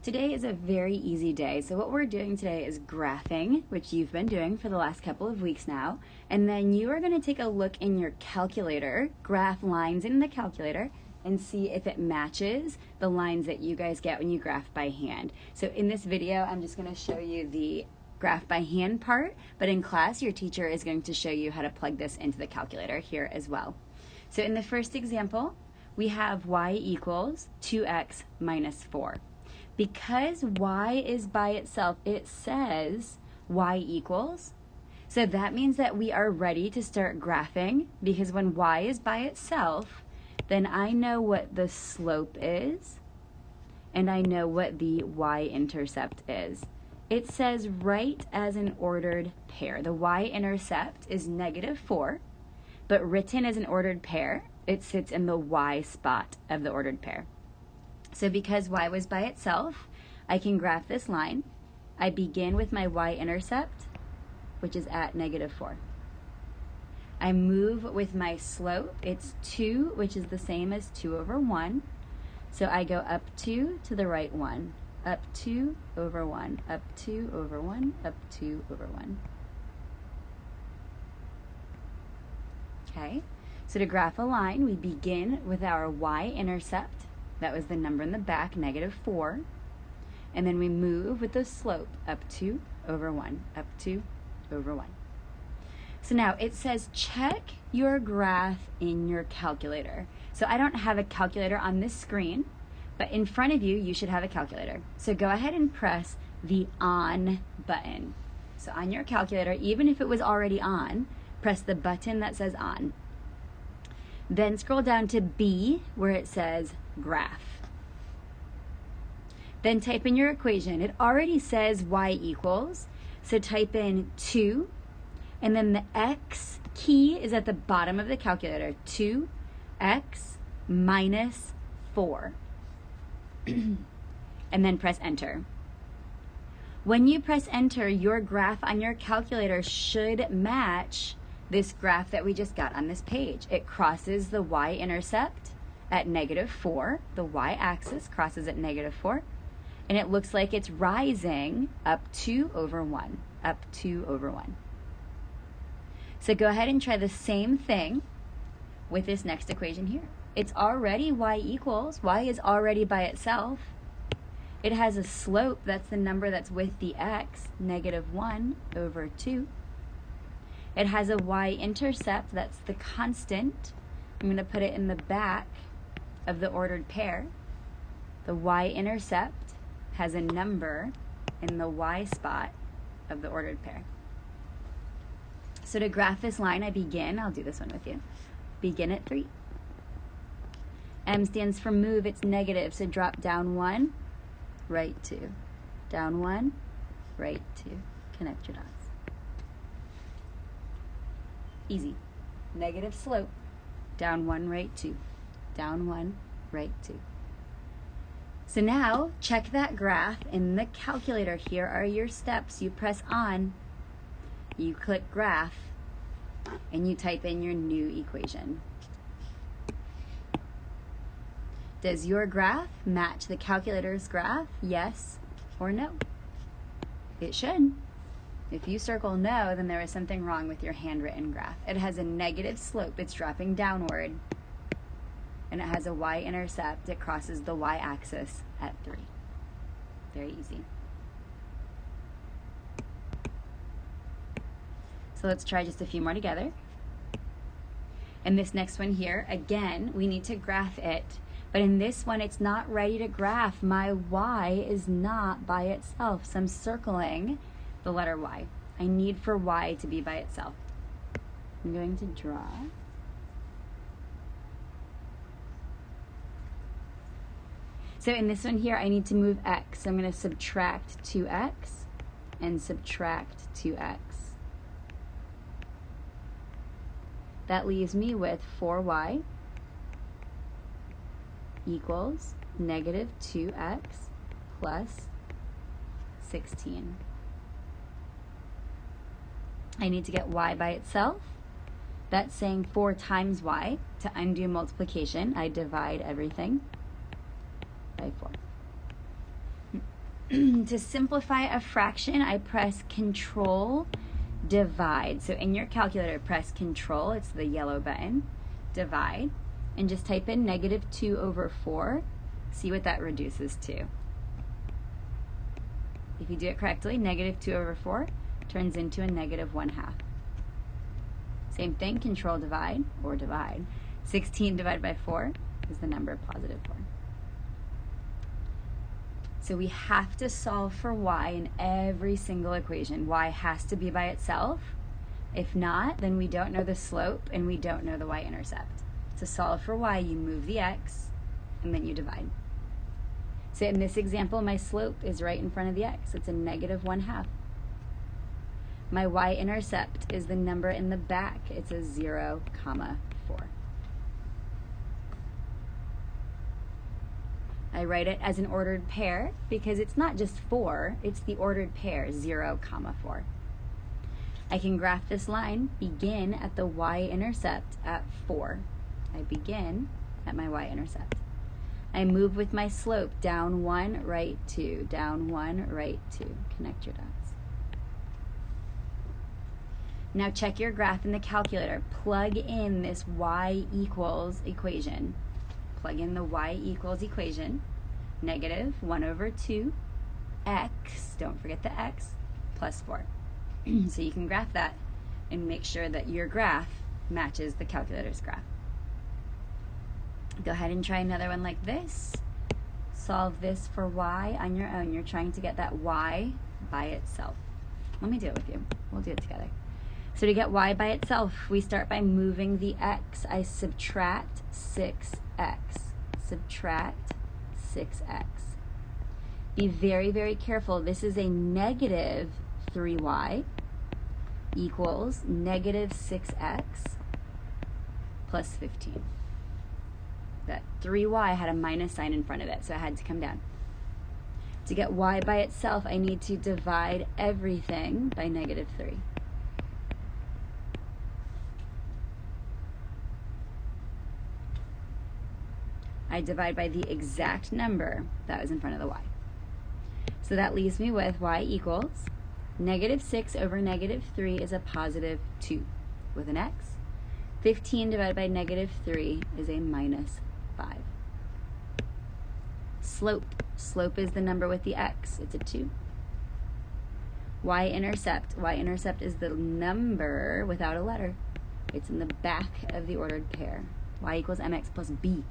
Today is a very easy day. So what we're doing today is graphing, which you've been doing for the last couple of weeks now. And then you are going to take a look in your calculator, graph lines in the calculator, and see if it matches the lines that you guys get when you graph by hand. So in this video, I'm just going to show you the graph by hand part, but in class, your teacher is going to show you how to plug this into the calculator here as well. So in the first example, we have y equals 2x minus 4. Because y is by itself, it says y equals. So that means that we are ready to start graphing, because when y is by itself, then I know what the slope is, and I know what the y-intercept is. It says write as an ordered pair. The y-intercept is -4, but written as an ordered pair, it sits in the y spot of the ordered pair. So because y was by itself, I can graph this line. I begin with my y-intercept, which is at -4. I move with my slope. It's 2, which is the same as 2 over 1. So I go up 2 to the right 1, up 2 over 1, up 2 over 1, up 2 over 1. Okay, so to graph a line, we begin with our y-intercept. That was the number in the back, -4. And then we move with the slope, up 2 over 1, up 2 over 1. So now it says check your graph in your calculator. So I don't have a calculator on this screen, but in front of you, you should have a calculator. So go ahead and press the on button. So on your calculator, even if it was already on, press the button that says on. Then scroll down to B, where it says graph. Then type in your equation. It already says y equals, so type in 2, and then the x key is at the bottom of the calculator, 2x minus 4. And then press enter. When you press enter, your graph on your calculator should match this graph that we just got on this page. It crosses the y-intercept at -4. The y-axis crosses at -4. And it looks like it's rising up 2 over 1, up 2 over 1. So go ahead and try the same thing with this next equation here. It's already y equals. Y is already by itself. It has a slope, that's the number that's with the x, -1 over 2. It has a y-intercept, that's the constant. I'm going to put it in the back of the ordered pair. The y-intercept has a number in the y spot of the ordered pair. So to graph this line, I begin, I'll do this one with you, begin at 3. M stands for move, it's negative, so drop down 1, right 2. Down 1, right 2. Connect your dots. Easy. Negative slope, down 1, right 2. Down 1, right 2. So now, check that graph in the calculator. Here are your steps. You press on, you click graph, and you type in your new equation. Does your graph match the calculator's graph? Yes or no? It should. If you circle no, then there is something wrong with your handwritten graph. It has a negative slope. It's dropping downward. And it has a y-intercept. It crosses the y-axis at 3. Very easy. So let's try just a few more together. And this next one here, again, we need to graph it. But in this one, it's not ready to graph. My y is not by itself. So I'm circling the letter y. I need for y to be by itself. I'm going to draw. So in this one here, I need to move x. So I'm going to subtract 2x and subtract 2x. That leaves me with 4y equals -2x plus 16. I need to get y by itself. That's saying 4 times y. To undo multiplication, I divide everything by 4. To simplify a fraction, I press Control, divide. So in your calculator, press Control, it's the yellow button, divide, and just type in -2/4. See what that reduces to. If you do it correctly, -2/4 turns into a -1/2. Same thing, Control, divide, or divide. 16 divided by 4 is the number +4. So we have to solve for y in every single equation. Y has to be by itself. If not, then we don't know the slope and we don't know the y-intercept. To solve for y, you move the x and then you divide. So in this example, my slope is right in front of the x. It's a -1/2. My y-intercept is the number in the back. It's a 0, 4. I write it as an ordered pair because it's not just 4, it's the ordered pair, 0, 4. I can graph this line, begin at the y-intercept at 4. I begin at my y-intercept. I move with my slope, down 1, right 2, down 1, right 2. Connect your dots. Now check your graph in the calculator. Plug in this y equals equation. Plug in the y equals equation, -1/2 x, don't forget the x, +4. So you can graph that and make sure that your graph matches the calculator's graph. Go ahead and try another one like this. Solve this for y on your own. You're trying to get that y by itself. Let me do it with you. We'll do it together. So to get y by itself, we start by moving the x. I subtract 6x. Subtract 6x. Be very, very careful. This is a -3y equals -6x plus 15. That 3y had a minus sign in front of it, so it had to come down. To get y by itself, I need to divide everything by -3. I divide by the exact number that was in front of the y. So that leaves me with y equals -6/-3 is a +2 with an x. 15 divided by -3 is a -5. Slope. Slope is the number with the x. It's a 2. Y-intercept. Y-intercept is the number without a letter. It's in the back of the ordered pair. Y equals mx plus b.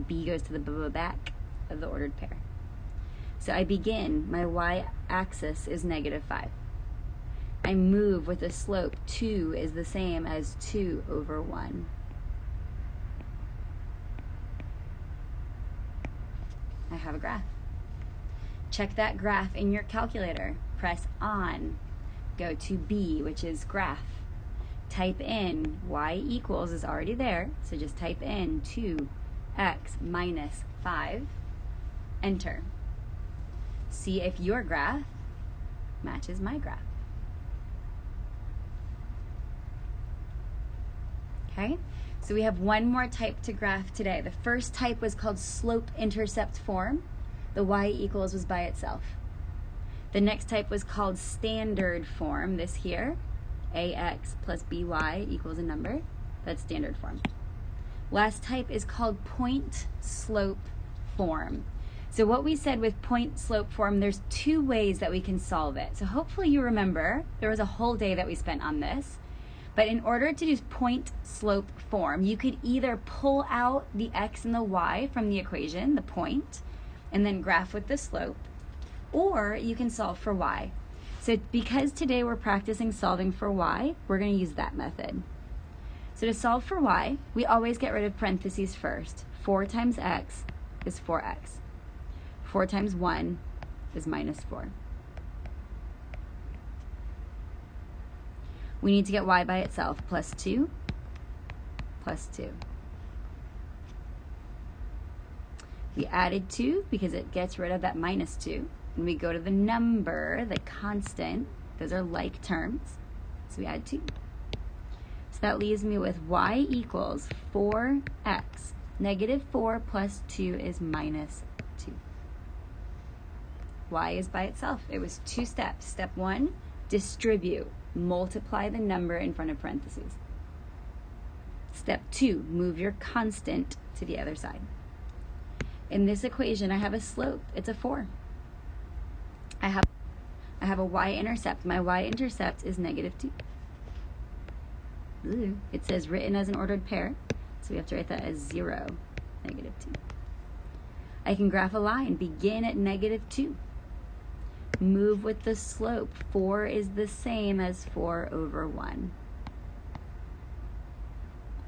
B goes to the back of the ordered pair. So I begin, my y-axis is -5. I move with a slope. 2 is the same as 2/1. I have a graph. Check that graph in your calculator. Press on. Go to B, which is graph. Type in y equals is already there, so just type in 2x minus 5. Enter. See if your graph matches my graph. Okay, so we have one more type to graph today. The first type was called slope-intercept form. The y equals was by itself. The next type was called standard form, this here. ax plus by equals a number. That's standard form. Last type is called point-slope form. So what we said with point-slope form, there's two ways that we can solve it. So hopefully you remember, there was a whole day that we spent on this. But in order to do point-slope form, you could either pull out the x and the y from the equation, the point, and then graph with the slope, or you can solve for y. So because today we're practicing solving for y, we're going to use that method. So to solve for y, we always get rid of parentheses first. 4 times x is 4x. 4 times 1 is -4. We need to get y by itself, plus 2, plus 2. We added 2 because it gets rid of that -2. And we go to the number, the constant. Those are like terms. So we add 2. So that leaves me with y equals 4x. -4 plus 2 is -2. y is by itself. It was 2 steps. Step 1, distribute. Multiply the number in front of parentheses. Step 2, move your constant to the other side. In this equation, I have a slope. It's a 4. I have a y-intercept. My y-intercept is -2. Ooh. It says written as an ordered pair, so we have to write that as 0, -2. I can graph a line. Begin at -2. Move with the slope. 4 is the same as 4 over 1.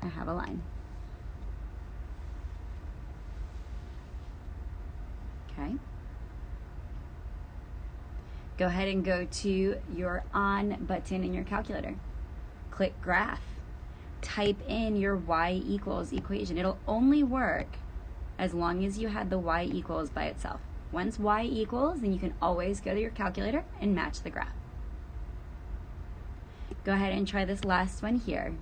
I have a line. Okay. Go ahead and go to your on button in your calculator. Click graph. Type in your y equals equation. It'll only work as long as you had the y equals by itself. Once y equals, then you can always go to your calculator and match the graph. Go ahead and try this last one here.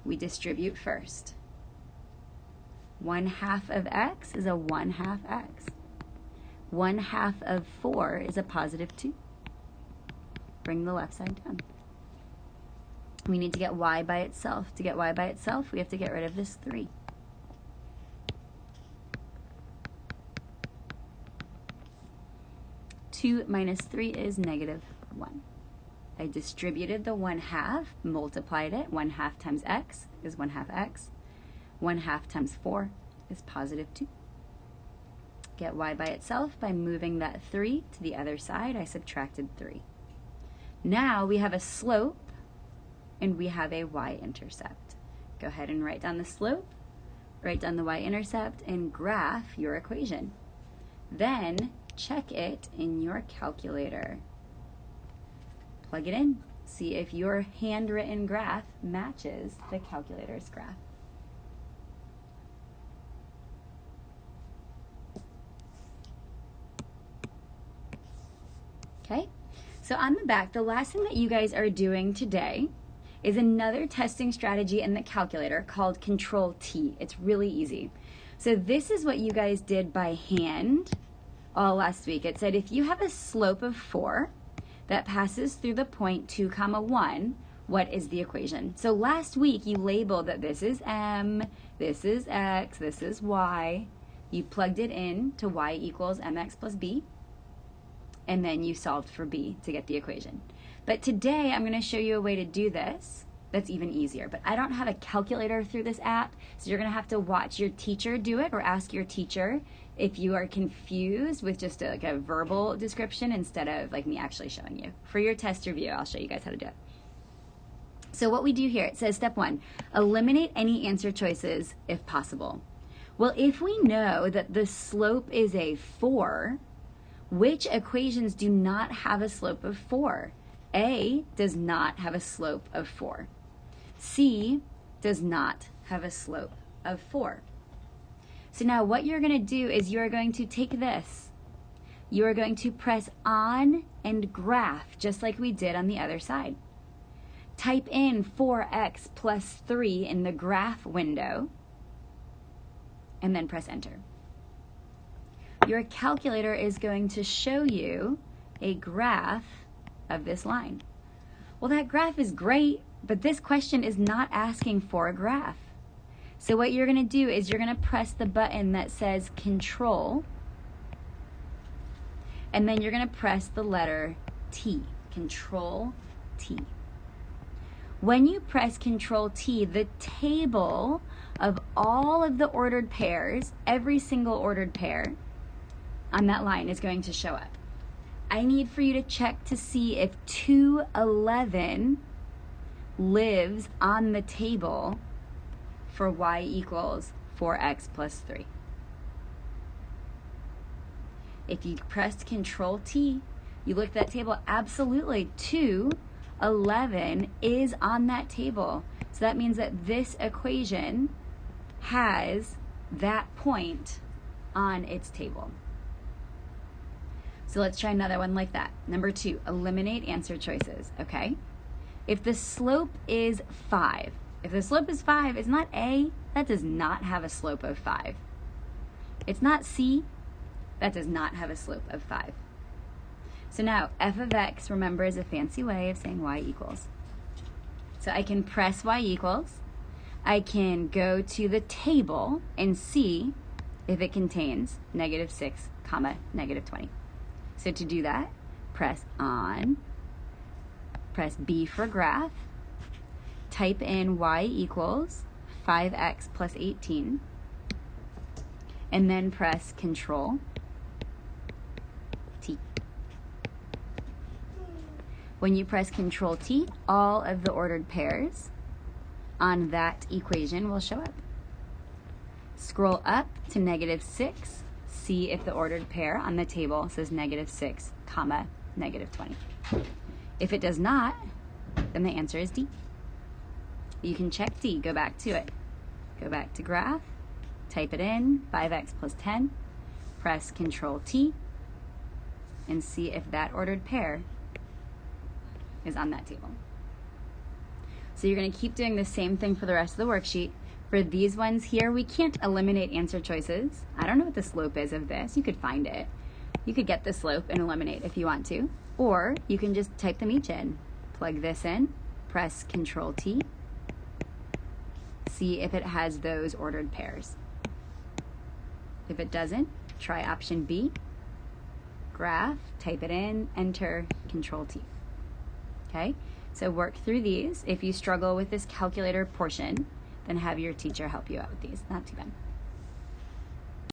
We distribute first. 1/2 of x is a 1/2 x. 1/2 of 4 is a +2. Bring the left side down. We need to get y by itself. To get y by itself, we have to get rid of this 3. Two minus 3 is -1. I distributed the 1/2, multiplied it. 1/2 times x is 1/2 x. 1/2 times 4 is +2. Get y by itself by moving that 3 to the other side. I subtracted 3. Now we have a slope and we have a y-intercept. Go ahead and write down the slope, write down the y-intercept, and graph your equation. Then check it in your calculator. Plug it in. See if your handwritten graph matches the calculator's graph. Okay, so on the back, the last thing that you guys are doing today is another testing strategy in the calculator called Control T. It's really easy. So this is what you guys did by hand all last week. It said if you have a slope of 4 that passes through the point 2, 1, what is the equation? So last week you labeled that this is m, this is x, this is y. You plugged it in to y equals mx plus b, and then you solved for b to get the equation. But today I'm going to show you a way to do this that's even easier. But I don't have a calculator through this app, so you're going to have to watch your teacher do it or ask your teacher if you are confused with just like a verbal description instead of like me actually showing you. For your test review, I'll show you guys how to do it. So what we do here, it says step 1, eliminate any answer choices if possible. Well, if we know that the slope is a 4, which equations do not have a slope of 4? A does not have a slope of 4. C does not have a slope of 4. So now what you're going to do is you're going to take this. You are going to press on and graph just like we did on the other side. Type in 4x plus 3 in the graph window and then press enter. Your calculator is going to show you a graph of this line. Well, that graph is great, but this question is not asking for a graph. So what you're going to do is you're going to press the button that says Control, and then you're going to press the letter T, Control T. When you press Control T, the table of all of the ordered pairs, every single ordered pair on that line is going to show up. I need for you to check to see if 211 lives on the table for y equals 4x plus 3. If you pressed Control T, you look at that table, absolutely 211 is on that table. So that means that this equation has that point on its table. So let's try another one like that. Number 2, eliminate answer choices, okay? If the slope is 5, if the slope is 5, it's not A, that does not have a slope of 5. It's not C, That does not have a slope of 5. So now f of x, remember, is a fancy way of saying y equals. So I can press y equals. I can go to the table and see if it contains -6, -20. So to do that, press on, press B for graph, type in y equals 5x plus 18, and then press Control T. When you press Control T, all of the ordered pairs on that equation will show up. Scroll up to -6, see if the ordered pair on the table says -6, -20. If it does not, then the answer is D. You can check D, go back to it. Go back to graph, type it in, 5x plus 10, press Control T, and see if that ordered pair is on that table. So you're going to keep doing the same thing for the rest of the worksheet. For these ones here, we can't eliminate answer choices. I don't know what the slope is of this. You could find it. You could get the slope and eliminate if you want to. Or you can just type them each in. Plug this in, press Control T, see if it has those ordered pairs. If it doesn't, try option B, graph, type it in, enter, Control T. Okay, so work through these. If you struggle with this calculator portion, then have your teacher help you out with these. Not too bad.